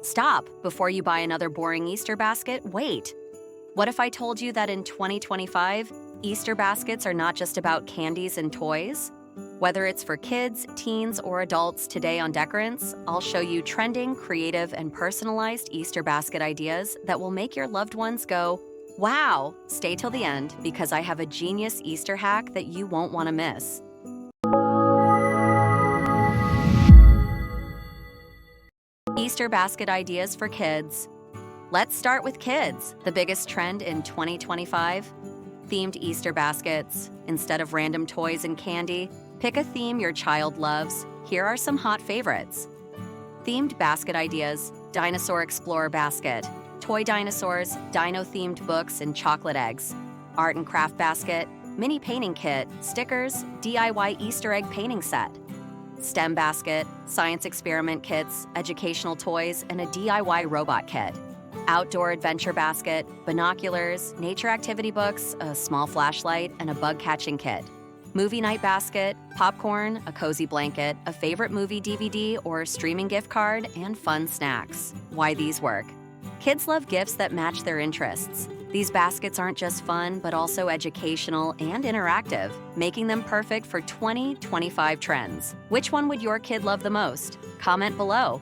Stop! Before you buy another boring Easter basket, wait. What if I told you that in 2025, Easter baskets are not just about candies and toys? Whether it's for kids, teens, or adults, today on Decorants, I'll show you trending, creative, and personalized Easter basket ideas that will make your loved ones go, wow! Stay till the end because I have a genius Easter hack that you won't want to miss. Easter basket ideas for kids. Let's start with kids, the biggest trend in 2025. Themed Easter baskets. Instead of random toys and candy, pick a theme your child loves. Here are some hot favorites. Themed basket ideas. Dinosaur Explorer basket. Toy dinosaurs, dino-themed books, and chocolate eggs. Art and craft basket. Mini painting kit, stickers, DIY Easter egg painting set. STEM basket, science experiment kits, educational toys, and a DIY robot kit. Outdoor adventure basket, binoculars, nature activity books, a small flashlight, and a bug-catching kit. Movie night basket, popcorn, a cozy blanket, a favorite movie DVD or streaming gift card, and fun snacks. Why these work? Kids love gifts that match their interests. These baskets aren't just fun, but also educational and interactive, making them perfect for 2025 trends. Which one would your kid love the most? Comment below.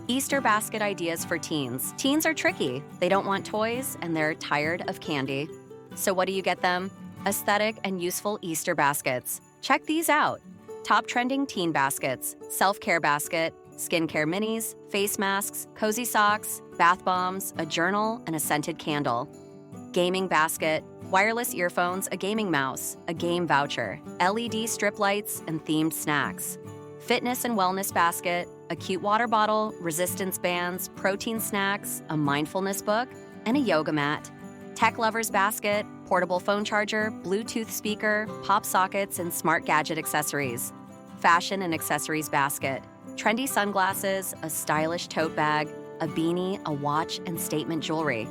Easter basket ideas for teens. Teens are tricky. They don't want toys, and they're tired of candy. So what do you get them? Aesthetic and useful Easter baskets. Check these out. Top trending teen baskets. Self-care basket, skincare minis, face masks, cozy socks, bath bombs, a journal, and a scented candle. Gaming basket, wireless earphones, a gaming mouse, a game voucher, LED strip lights, and themed snacks. Fitness and wellness basket, a cute water bottle, resistance bands, protein snacks, a mindfulness book, and a yoga mat. Tech lovers basket, portable phone charger, Bluetooth speaker, pop sockets, and smart gadget accessories. Fashion and accessories basket, trendy sunglasses, a stylish tote bag, a beanie, a watch, and statement jewelry.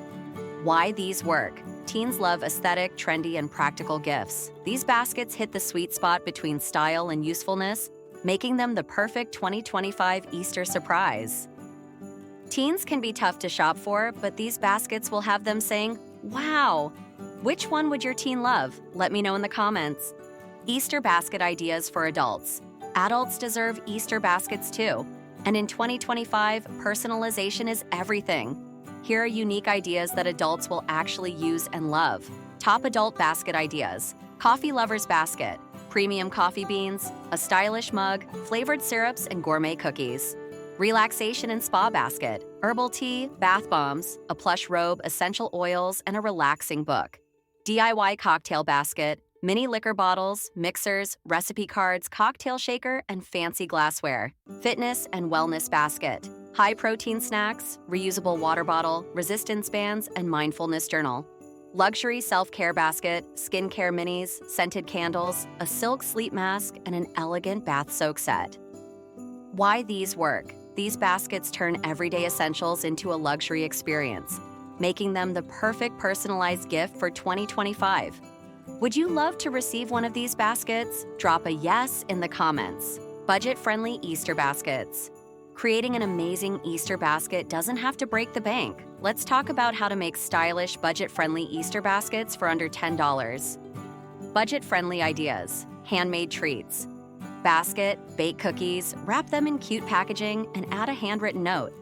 Why these work? Teens love aesthetic, trendy, and practical gifts. These baskets hit the sweet spot between style and usefulness, making them the perfect 2025 Easter surprise. Teens can be tough to shop for, but these baskets will have them saying, wow! Which one would your teen love? Let me know in the comments. Easter basket ideas for adults. Adults deserve Easter baskets too. And in 2025, personalization is everything. Here are unique ideas that adults will actually use and love. Top adult basket ideas. Coffee lovers basket. Premium coffee beans, a stylish mug, flavored syrups, and gourmet cookies. Relaxation and spa basket. Herbal tea, bath bombs, a plush robe, essential oils, and a relaxing book. DIY cocktail basket. Mini liquor bottles, mixers, recipe cards, cocktail shaker, and fancy glassware. Fitness and wellness basket. High-protein snacks, reusable water bottle, resistance bands, and mindfulness journal. Luxury self-care basket, skincare minis, scented candles, a silk sleep mask, and an elegant bath soak set. Why these work? These baskets turn everyday essentials into a luxury experience, making them the perfect personalized gift for 2025. Would you love to receive one of these baskets? Drop a yes in the comments. Budget-friendly Easter baskets. Creating an amazing Easter basket doesn't have to break the bank. Let's talk about how to make stylish, budget-friendly Easter baskets for under $10. Budget-friendly ideas. Handmade treats. Basket, bake cookies, wrap them in cute packaging, and add a handwritten note.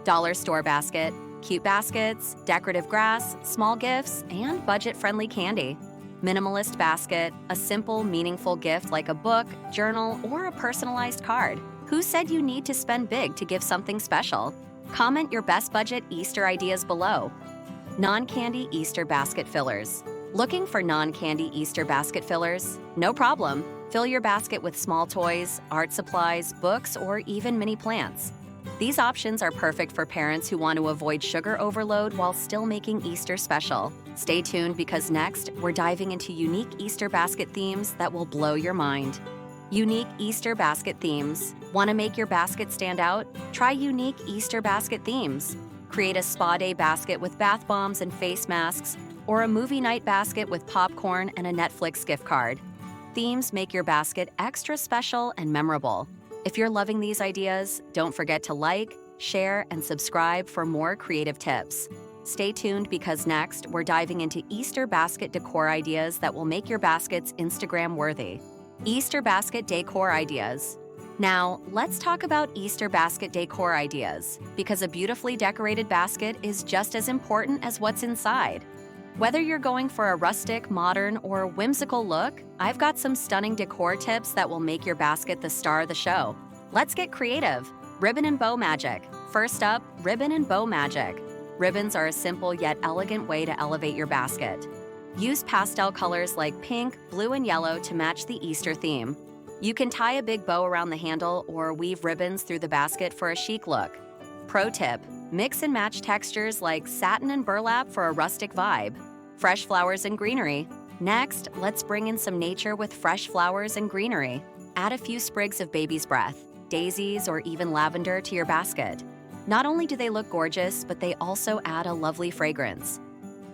Dollar store basket. Cute baskets, decorative grass, small gifts, and budget-friendly candy. Minimalist basket. A simple, meaningful gift like a book, journal, or a personalized card. Who said you need to spend big to give something special? Comment your best budget Easter ideas below. Non-candy Easter basket fillers. Looking for non-candy Easter basket fillers? No problem. Fill your basket with small toys, art supplies, books, or even mini plants. These options are perfect for parents who want to avoid sugar overload while still making Easter special. Stay tuned because next, we're diving into unique Easter basket themes that will blow your mind. Unique Easter basket themes. Want to make your basket stand out? Try unique Easter basket themes. Create a spa day basket with bath bombs and face masks, or a movie night basket with popcorn and a Netflix gift card. Themes make your basket extra special and memorable. If you're loving these ideas, don't forget to like, share, and subscribe for more creative tips. Stay tuned because next, we're diving into Easter basket decor ideas that will make your baskets Instagram-worthy. Easter basket decor ideas. Now, let's talk about Easter basket decor ideas, because a beautifully decorated basket is just as important as what's inside. Whether you're going for a rustic, modern, or whimsical look, I've got some stunning decor tips that will make your basket the star of the show. Let's get creative. Ribbon and bow magic. First up, ribbon and bow magic. Ribbons are a simple yet elegant way to elevate your basket. Use pastel colors like pink, blue, and yellow to match the Easter theme. You can tie a big bow around the handle or weave ribbons through the basket for a chic look. Pro tip, mix and match textures like satin and burlap for a rustic vibe. Fresh flowers and greenery. Next, let's bring in some nature with fresh flowers and greenery. Add a few sprigs of baby's breath, daisies, or even lavender to your basket. Not only do they look gorgeous, but they also add a lovely fragrance.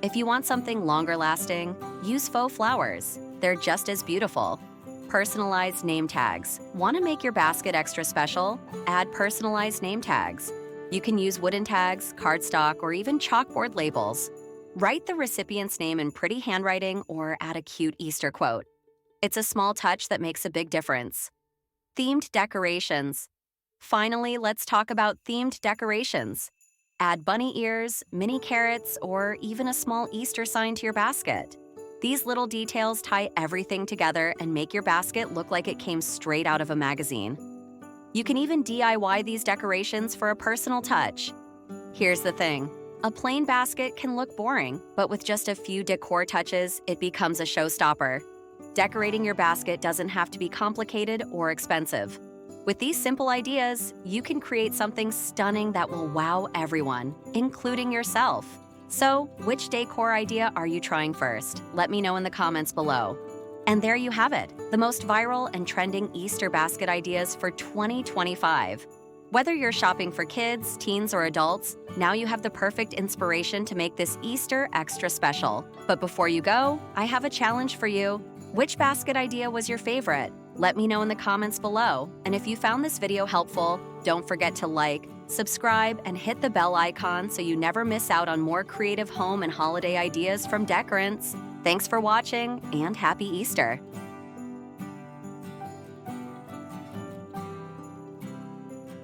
If you want something longer lasting, use faux flowers. They're just as beautiful. Personalized name tags. Want to make your basket extra special? Add personalized name tags. You can use wooden tags, cardstock, or even chalkboard labels. Write the recipient's name in pretty handwriting or add a cute Easter quote. It's a small touch that makes a big difference. Themed decorations. Finally, let's talk about themed decorations. Add bunny ears, mini carrots, or even a small Easter sign to your basket. These little details tie everything together and make your basket look like it came straight out of a magazine. You can even DIY these decorations for a personal touch. Here's the thing. A plain basket can look boring, but with just a few decor touches, it becomes a showstopper. Decorating your basket doesn't have to be complicated or expensive. With these simple ideas, you can create something stunning that will wow everyone, including yourself. So, which decor idea are you trying first? Let me know in the comments below. And there you have it, the most viral and trending Easter basket ideas for 2025. Whether you're shopping for kids, teens, or adults, now you have the perfect inspiration to make this Easter extra special. But before you go, I have a challenge for you. Which basket idea was your favorite? Let me know in the comments below. And if you found this video helpful, don't forget to like, subscribe, and hit the bell icon so you never miss out on more creative home and holiday ideas from Decorants. Thanks for watching, and happy Easter!